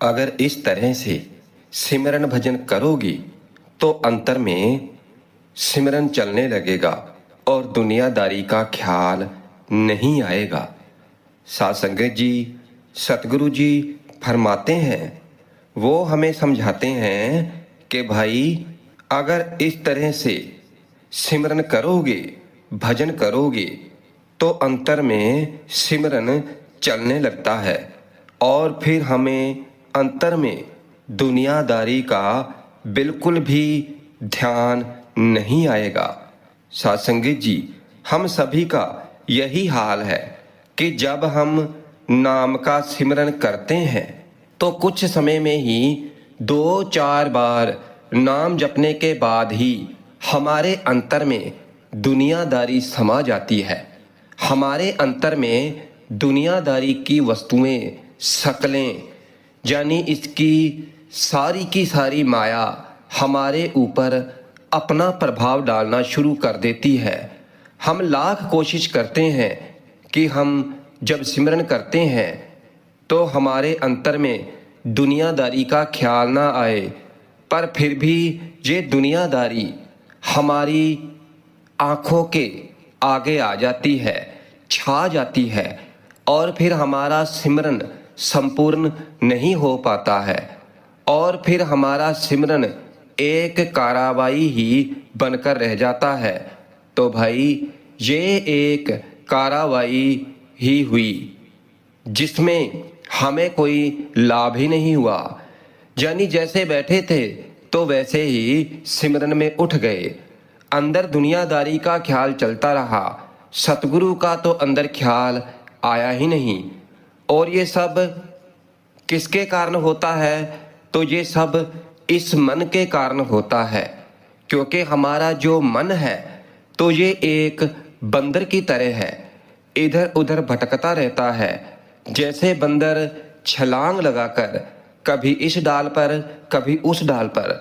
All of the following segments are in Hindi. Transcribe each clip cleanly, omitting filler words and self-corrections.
अगर इस तरह से सिमरन भजन करोगी तो अंतर में सिमरन चलने लगेगा और दुनियादारी का ख्याल नहीं आएगा। साध संगत जी, सतगुरु जी फरमाते हैं, वो हमें समझाते हैं कि भाई अगर इस तरह से सिमरन करोगे, भजन करोगे तो अंतर में सिमरन चलने लगता है और फिर हमें अंतर में दुनियादारी का बिल्कुल भी ध्यान नहीं आएगा। साध संगत जी, हम सभी का यही हाल है कि जब हम नाम का सिमरन करते हैं तो कुछ समय में ही 2-4 बार नाम जपने के बाद ही हमारे अंतर में दुनियादारी समा जाती है। हमारे अंतर में दुनियादारी की वस्तुएं, शक्लें, यानी इसकी सारी की सारी माया हमारे ऊपर अपना प्रभाव डालना शुरू कर देती है। हम लाख कोशिश करते हैं कि हम जब सिमरन करते हैं तो हमारे अंतर में दुनियादारी का ख्याल ना आए, पर फिर भी ये दुनियादारी हमारी आँखों के आगे आ जाती है, छा जाती है और फिर हमारा सिमरन संपूर्ण नहीं हो पाता है और फिर हमारा सिमरन एक कारावाई ही बनकर रह जाता है। तो भाई ये एक कारावाई ही हुई जिसमें हमें कोई लाभ ही नहीं हुआ। यानी जैसे बैठे थे तो वैसे ही सिमरन में उठ गए, अंदर दुनियादारी का ख्याल चलता रहा, सतगुरु का तो अंदर ख्याल आया ही नहीं। और ये सब किसके कारण होता है? तो ये सब इस मन के कारण होता है, क्योंकि हमारा जो मन है तो ये एक बंदर की तरह है, इधर उधर भटकता रहता है। जैसे बंदर छलांग लगाकर कभी इस डाल पर कभी उस डाल पर,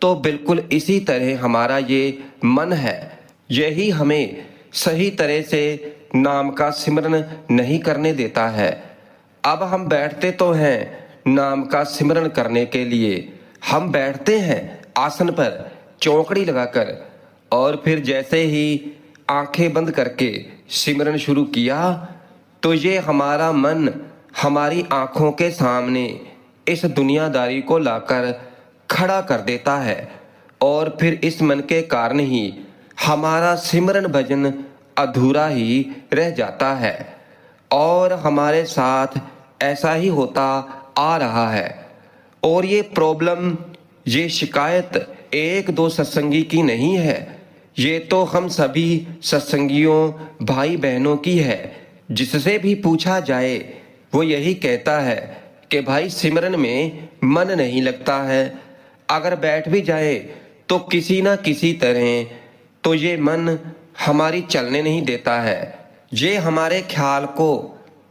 तो बिल्कुल इसी तरह हमारा ये मन है। यही हमें सही तरह से नाम का सिमरन नहीं करने देता है। अब हम बैठते तो हैं नाम का सिमरन करने के लिए, हम बैठते हैं आसन पर चौकड़ी लगाकर और फिर जैसे ही आंखें बंद करके सिमरन शुरू किया तो ये हमारा मन हमारी आंखों के सामने इस दुनियादारी को लाकर खड़ा कर देता है और फिर इस मन के कारण ही हमारा सिमरन भजन अधूरा ही रह जाता है। और हमारे साथ ऐसा ही होता आ रहा है। और ये प्रॉब्लम, ये शिकायत एक दो सत्संगी की नहीं है, ये तो हम सभी सत्संगियों भाई बहनों की है। जिससे भी पूछा जाए वो यही कहता है कि भाई सिमरन में मन नहीं लगता है, अगर बैठ भी जाए तो किसी ना किसी तरह तो ये मन हमारी चलने नहीं देता है, ये हमारे ख्याल को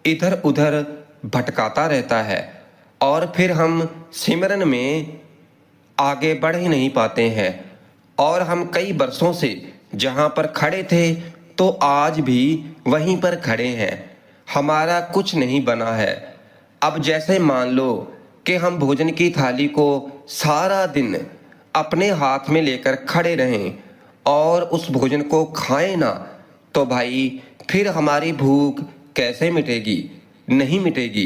इधर उधर भटकाता रहता है और फिर हम सिमरन में आगे बढ़ ही नहीं पाते हैं। और हम कई बरसों से जहाँ पर खड़े थे तो आज भी वहीं पर खड़े हैं, हमारा कुछ नहीं बना है। अब जैसे मान लो कि हम भोजन की थाली को सारा दिन अपने हाथ में लेकर खड़े रहें और उस भोजन को खाएं ना, तो भाई फिर हमारी भूख कैसे मिटेगी? नहीं मिटेगी,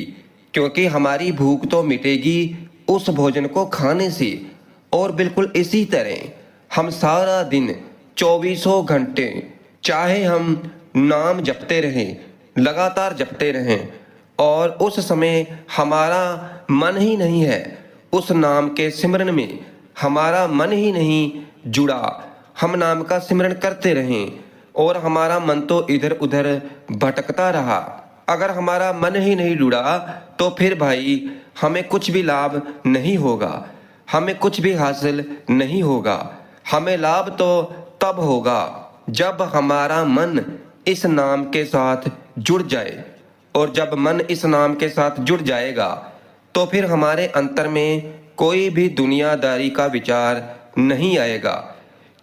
क्योंकि हमारी भूख तो मिटेगी उस भोजन को खाने से। और बिल्कुल इसी तरह हम सारा दिन 24 घंटे चाहे हम नाम जपते रहें, लगातार जपते रहें और उस समय हमारा मन ही नहीं है उस नाम के सिमरन में, हमारा मन ही नहीं जुड़ा, हम नाम का सिमरन करते रहें और हमारा मन तो इधर उधर भटकता रहा। अगर हमारा मन ही नहीं जुड़ा तो फिर भाई हमें कुछ भी लाभ नहीं होगा, हमें कुछ भी हासिल नहीं होगा। हमें लाभ तो तब होगा जब हमारा मन इस नाम के साथ जुड़ जाए, और जब मन इस नाम के साथ जुड़ जाएगा तो फिर हमारे अंतर में कोई भी दुनियादारी का विचार नहीं आएगा,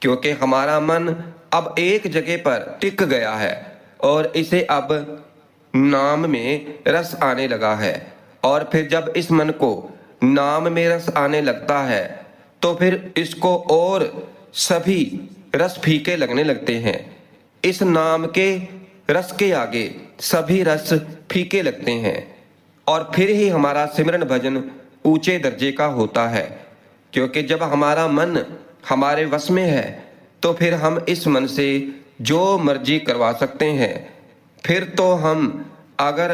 क्योंकि हमारा मन अब एक जगह पर टिक गया है और इसे अब नाम में रस आने लगा है। और फिर जब इस मन को नाम में रस आने लगता है तो फिर इसको और सभी रस फीके लगने लगते हैं। इस नाम के रस के आगे सभी रस फीके लगते हैं और फिर ही हमारा सिमरन भजन ऊंचे दर्जे का होता है। क्योंकि जब हमारा मन हमारे वश में है तो फिर हम इस मन से जो मर्जी करवा सकते हैं। फिर तो हम अगर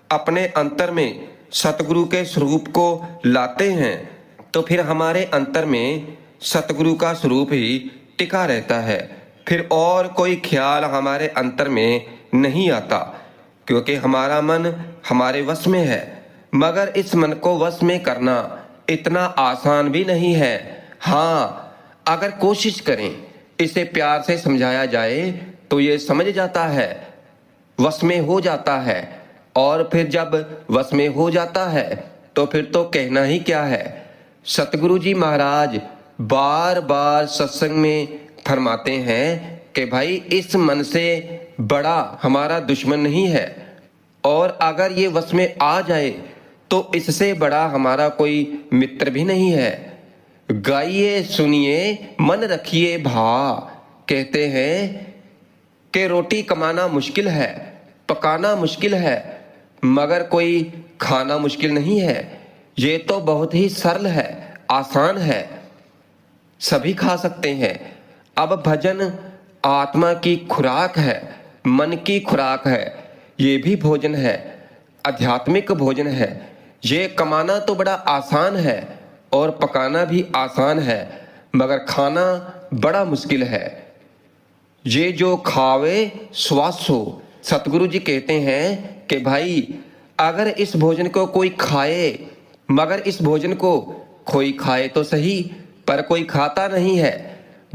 अपने अंतर में सतगुरु के स्वरूप को लाते हैं तो फिर हमारे अंतर में सतगुरु का स्वरूप ही टिका रहता है। फिर और कोई ख्याल हमारे अंतर में नहीं आता, क्योंकि हमारा मन हमारे वश में है। मगर इस मन को वश में करना इतना आसान भी नहीं है। हाँ, अगर कोशिश करें, इसे प्यार से समझाया जाए तो ये समझ जाता है, वश में हो जाता है। और फिर जब वश में हो जाता है तो फिर तो कहना ही क्या है। सतगुरु जी महाराज बार बार सत्संग में फरमाते हैं कि भाई इस मन से बड़ा हमारा दुश्मन नहीं है, और अगर ये वश में आ जाए तो इससे बड़ा हमारा कोई मित्र भी नहीं है। गाइए सुनिए मन रखिए भा, कहते हैं कि रोटी कमाना मुश्किल है, पकाना मुश्किल है, मगर कोई खाना मुश्किल नहीं है। ये तो बहुत ही सरल है, आसान है, सभी खा सकते हैं। अब भजन आत्मा की खुराक है, मन की खुराक है, ये भी भोजन है, आध्यात्मिक भोजन है। ये कमाना तो बड़ा आसान है और पकाना भी आसान है, मगर खाना बड़ा मुश्किल है। ये जो खावे स्वासो, सतगुरु जी कहते हैं कि भाई अगर इस भोजन को कोई खाए, मगर इस भोजन को कोई खाए तो सही, पर कोई खाता नहीं है,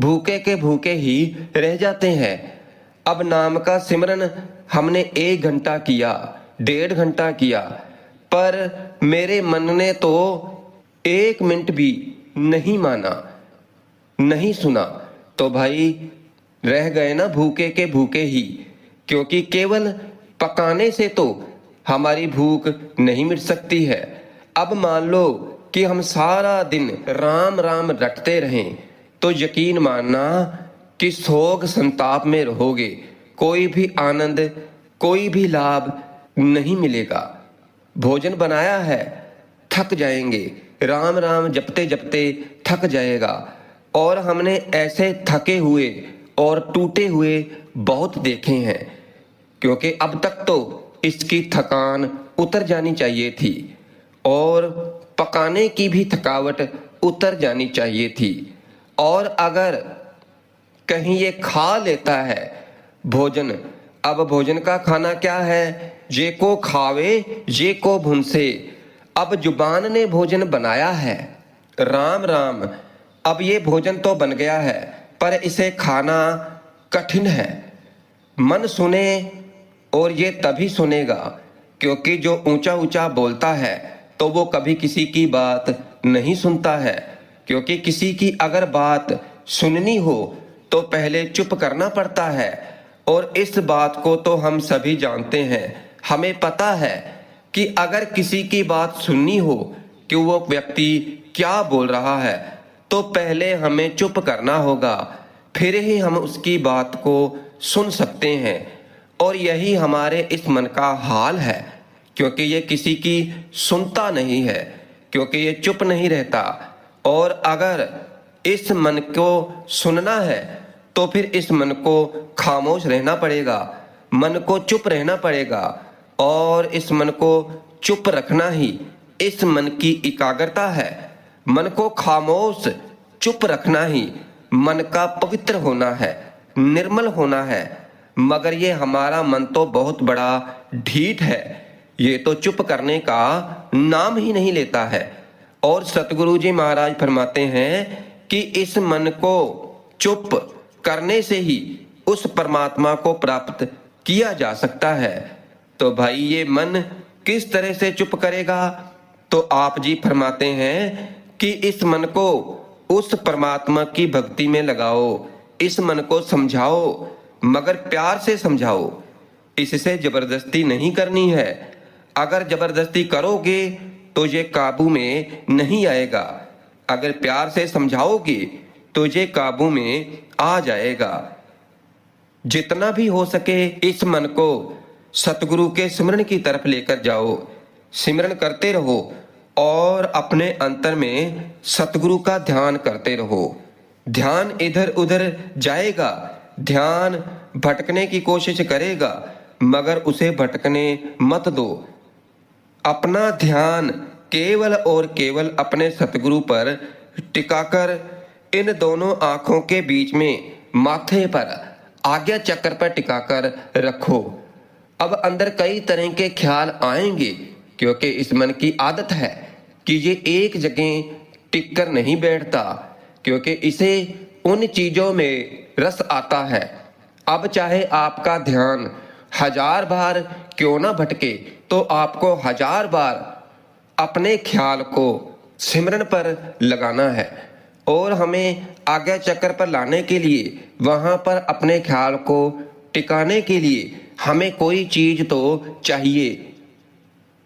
भूखे के भूखे ही रह जाते हैं। अब नाम का सिमरन हमने 1 घंटा किया, 1.5 घंटा किया, पर मेरे मन ने तो 1 मिनट भी नहीं माना, नहीं सुना, तो भाई रह गए ना भूखे के भूखे ही। क्योंकि केवल पकाने से तो हमारी भूख नहीं मिट सकती है। अब मान लो कि हम सारा दिन राम राम रटते रहें तो यकीन मानना कि शोक संताप में रहोगे, कोई भी आनंद, कोई भी लाभ नहीं मिलेगा। भोजन बनाया है, थक जाएंगे, राम राम जपते जपते थक जाएगा। और हमने ऐसे थके हुए और टूटे हुए बहुत देखे हैं, क्योंकि अब तक तो इसकी थकान उतर जानी चाहिए थी और पकाने की भी थकावट उतर जानी चाहिए थी। और अगर कहीं ये खा लेता है भोजन, अब भोजन का खाना क्या है, ये को खावे ये को भुनसे। अब जुबान ने भोजन बनाया है, राम राम, अब ये भोजन तो बन गया है, पर इसे खाना कठिन है। मन सुने, और ये तभी सुनेगा क्योंकि जो ऊंचा ऊंचा बोलता है तो वो कभी किसी की बात नहीं सुनता है। क्योंकि किसी की अगर बात सुननी हो तो पहले चुप करना पड़ता है, और इस बात को तो हम सभी जानते हैं। हमें पता है कि अगर किसी की बात सुननी हो कि वो व्यक्ति क्या बोल रहा है तो पहले हमें चुप करना होगा, फिर ही हम उसकी बात को सुन सकते हैं। और यही हमारे इस मन का हाल है, क्योंकि ये किसी की सुनता नहीं है, क्योंकि ये चुप नहीं रहता। और अगर इस मन को सुनना है तो फिर इस मन को खामोश रहना पड़ेगा, मन को चुप रहना पड़ेगा। और इस मन को चुप रखना ही इस मन की एकाग्रता है। मन को खामोश चुप रखना ही मन का पवित्र होना है, निर्मल होना है। मगर ये हमारा मन तो बहुत बड़ा ढीठ है, ये तो चुप करने का नाम ही नहीं लेता है। और सतगुरु जी महाराज फरमाते हैं कि इस मन को चुप करने से ही उस परमात्मा को प्राप्त किया जा सकता है। तो भाई ये मन किस तरह से चुप करेगा, तो आप जी फरमाते हैं कि इस मन को उस परमात्मा की भक्ति में लगाओ, इस मन को समझाओ, मगर प्यार से समझाओ, इससे जबरदस्ती नहीं करनी है। अगर जबरदस्ती करोगे तो ये काबू में नहीं आएगा। अगर प्यार से समझाओगे तो ये काबू में आ जाएगा। जितना भी हो सके इस मन को सतगुरु के सिमरन की तरफ लेकर जाओ। सिमरन करते रहो और अपने अंतर में सतगुरु का ध्यान करते रहो। ध्यान इधर उधर जाएगा, ध्यान भटकने की कोशिश करेगा, मगर उसे भटकने मत दो। अपना ध्यान केवल और केवल अपने सतगुरु पर टिकाकर इन दोनों आंखों के बीच में माथे पर आज्ञा चक्र पर टिकाकर रखो। अब अंदर कई तरह के ख्याल आएंगे, क्योंकि इस मन की आदत है कि ये एक जगह टिक कर नहीं बैठता, क्योंकि इसे उन चीजों में रस आता है। अब चाहे आपका ध्यान 1000 बार क्यों ना भटके, तो आपको 1000 बार अपने ख्याल को सिमरन पर लगाना है। और हमें आज्ञा चक्र पर लाने के लिए, वहां पर अपने ख्याल को टिकाने के लिए हमें कोई चीज तो चाहिए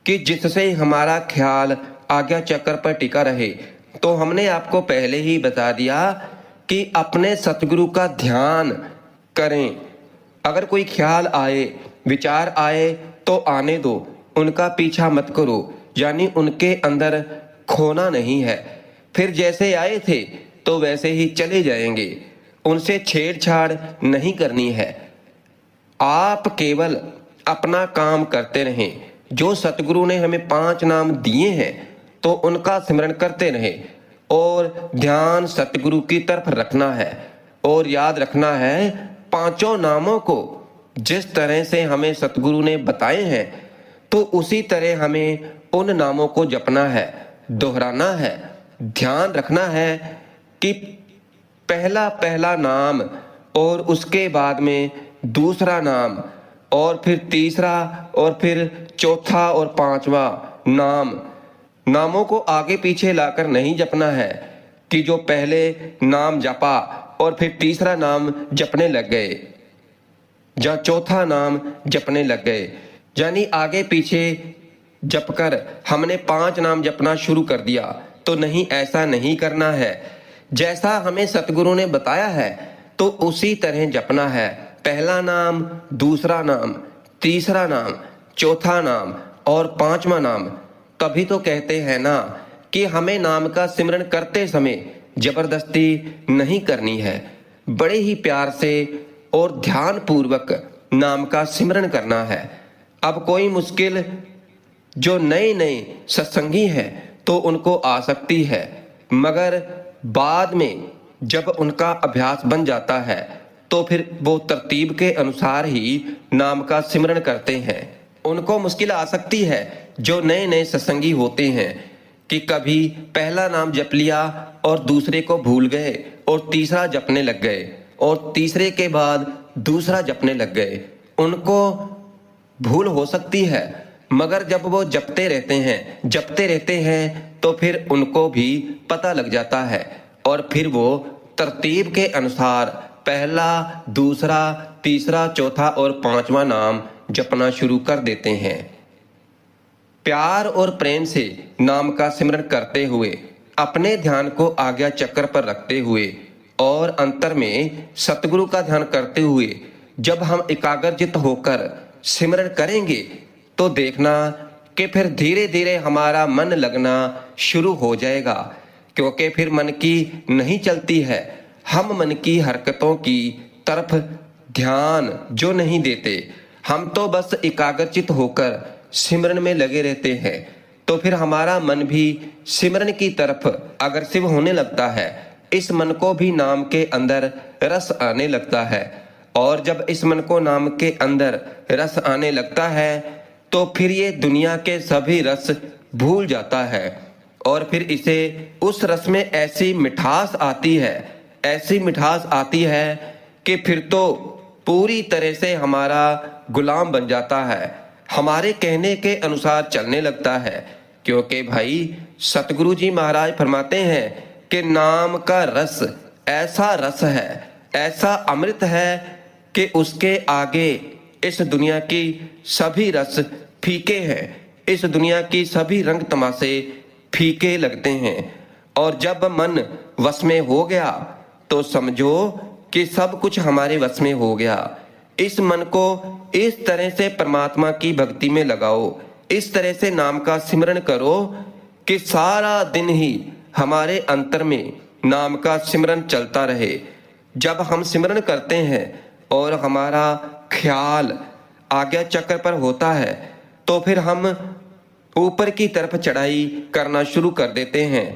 कि जिससे हमारा ख्याल आज्ञा चक्र पर टिका रहे। तो हमने आपको पहले ही बता दिया कि अपने सतगुरु का ध्यान करें। अगर कोई ख्याल आए, विचार आए तो आने दो, उनका पीछा मत करो, यानी उनके अंदर खोना नहीं है। फिर जैसे आए थे तो वैसे ही चले जाएंगे, उनसे छेड़छाड़ नहीं करनी है। आप केवल अपना काम करते रहें। जो सतगुरु ने हमें 5 नाम दिए हैं तो उनका सिमरन करते रहें और ध्यान सतगुरु की तरफ रखना है। और याद रखना है 5 नामों को जिस तरह से हमें सतगुरु ने बताए हैं तो उसी तरह हमें उन नामों को जपना है, दोहराना है। ध्यान रखना है कि पहला नाम और उसके बाद में दूसरा नाम और फिर तीसरा और फिर चौथा और 5वां नाम। नामों को आगे पीछे लाकर नहीं जपना है कि जो पहले नाम जपा और फिर तीसरा नाम जपने लग गए या चौथा नाम जपने लग गए, यानी आगे पीछे जपकर हमने 5 नाम जपना शुरू कर दिया। तो नहीं, ऐसा नहीं करना है। जैसा हमें सतगुरु ने बताया है तो उसी तरह जपना है। पहला नाम, दूसरा नाम, तीसरा नाम, चौथा नाम और 5वां नाम। तभी तो कहते हैं ना कि हमें नाम का सिमरन करते समय जबरदस्ती नहीं करनी है। बड़े ही प्यार से और ध्यान पूर्वक नाम का सिमरन करना है। अब कोई मुश्किल जो नए सत्संगी हैं तो उनको आ सकती है, मगर बाद में जब उनका अभ्यास बन जाता है तो फिर वो तरतीब के अनुसार ही नाम का सिमरन करते हैं। उनको मुश्किल आ सकती है जो नए सत्संगी होते हैं कि कभी पहला नाम जप लिया और दूसरे को भूल गए और तीसरा जपने लग गए और तीसरे के बाद दूसरा जपने लग गए। उनको भूल हो सकती है, मगर जब वो जपते रहते हैं तो फिर उनको भी पता लग जाता है और फिर वो तरतीब के अनुसार पहला, दूसरा, तीसरा, चौथा और 5वां नाम जपना शुरू कर देते हैं। प्यार और प्रेम से नाम का सिमरन करते हुए, अपने ध्यान को आज्ञा चक्र पर रखते हुए और अंतर में सतगुरु का ध्यान करते हुए जब हम एकाग्रचित होकर सिमरन करेंगे तो देखना कि फिर धीरे धीरे हमारा मन लगना शुरू हो जाएगा। क्योंकि फिर मन की नहीं चलती है, हम मन की हरकतों की तरफ ध्यान जो नहीं देते, हम तो बस एकाग्रचित होकर सिमरन में लगे रहते हैं। तो फिर हमारा मन भी सिमरन की तरफ अग्रसिव होने लगता है। इस मन को भी नाम के अंदर रस आने लगता है और जब इस मन को नाम के अंदर रस आने लगता है तो फिर ये दुनिया के सभी रस भूल जाता है और फिर इसे उस रस में ऐसी मिठास आती है कि फिर तो पूरी तरह से हमारा गुलाम बन जाता है, हमारे कहने के अनुसार चलने लगता है। क्योंकि भाई सतगुरु जी महाराज फरमाते हैं कि नाम का रस ऐसा रस है, ऐसा अमृत है कि उसके आगे इस दुनिया की सभी रस फीके हैं। इस दुनिया की सभी रंग तमाशे फीके लगते हैं, और जब मन वश में हो गया तो समझो कि सब कुछ हमारे वश में हो गया। इस मन को इस तरह से परमात्मा की भक्ति में लगाओ, इस तरह से नाम का सिमरन करो कि सारा दिन ही हमारे अंतर में नाम का सिमरन चलता रहे। जब हम सिमरन करते हैं और हमारा ख्याल आज्ञा चक्र पर होता है तो फिर हम ऊपर की तरफ चढ़ाई करना शुरू कर देते हैं,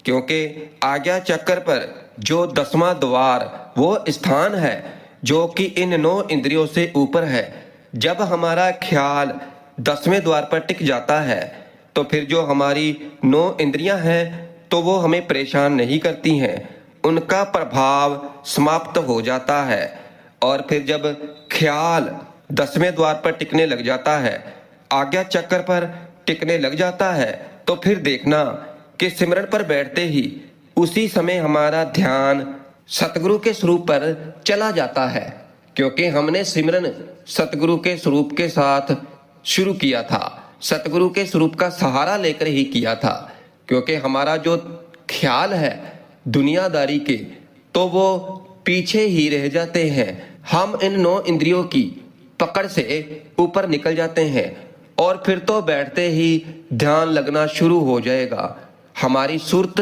क्योंकि आज्ञा चक्र पर जो 10वां द्वार वो स्थान है जो कि इन 9 इंद्रियों से ऊपर है। जब हमारा ख्याल 10वें द्वार पर टिक जाता है तो फिर जो हमारी 9 इंद्रियां हैं तो वो हमें परेशान नहीं करती हैं, उनका प्रभाव समाप्त हो जाता है। और फिर जब ख्याल 10वें द्वार पर टिकने लग जाता है, आज्ञा चक्र पर टिकने लग जाता है, तो फिर देखना कि सिमरन पर बैठते ही उसी समय हमारा ध्यान सतगुरु के स्वरूप पर चला जाता है, क्योंकि हमने सिमरन सतगुरु के स्वरूप के साथ शुरू किया था, सतगुरु के स्वरूप का सहारा लेकर ही किया था। क्योंकि हमारा जो ख्याल है दुनियादारी के, तो वो पीछे ही रह जाते हैं। हम इन 9 इंद्रियों की पकड़ से ऊपर निकल जाते हैं और फिर तो बैठते ही ध्यान लगना शुरू हो जाएगा, हमारी सुरत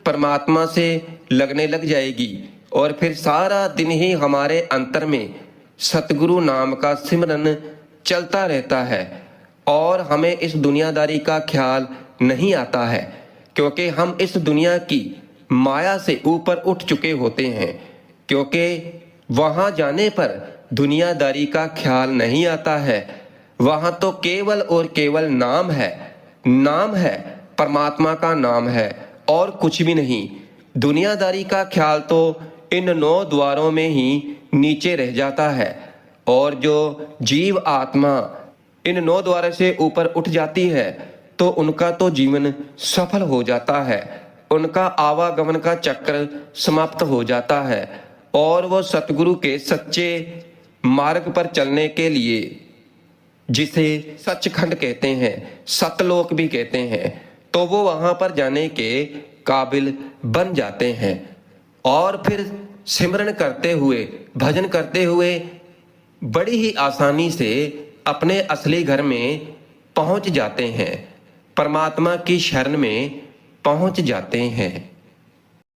परमात्मा से लगने लग जाएगी और फिर सारा दिन ही हमारे अंतर में सतगुरु नाम का सिमरन चलता रहता है और हमें इस दुनियादारी का ख्याल नहीं आता है, क्योंकि हम इस दुनिया की माया से ऊपर उठ चुके होते हैं। क्योंकि वहां जाने पर दुनियादारी का ख्याल नहीं आता है, वहां तो केवल और केवल नाम है, नाम है, परमात्मा का नाम है और कुछ भी नहीं। दुनियादारी का ख्याल तो इन 9 द्वारों में ही नीचे रह जाता है, और जो जीव आत्मा इन 9 द्वारों से ऊपर उठ जाती है तो उनका तो जीवन सफल हो जाता है, उनका आवागमन का चक्र समाप्त हो जाता है और वो सतगुरु के सच्चे मार्ग पर चलने के लिए, जिसे सचखंड कहते हैं, सतलोक भी कहते हैं, तो वो वहां पर जाने के काबिल बन जाते हैं और फिर सिमरन करते हुए, भजन करते हुए बड़ी ही आसानी से अपने असली घर में पहुंच जाते हैं, परमात्मा की शरण में पहुंच जाते हैं।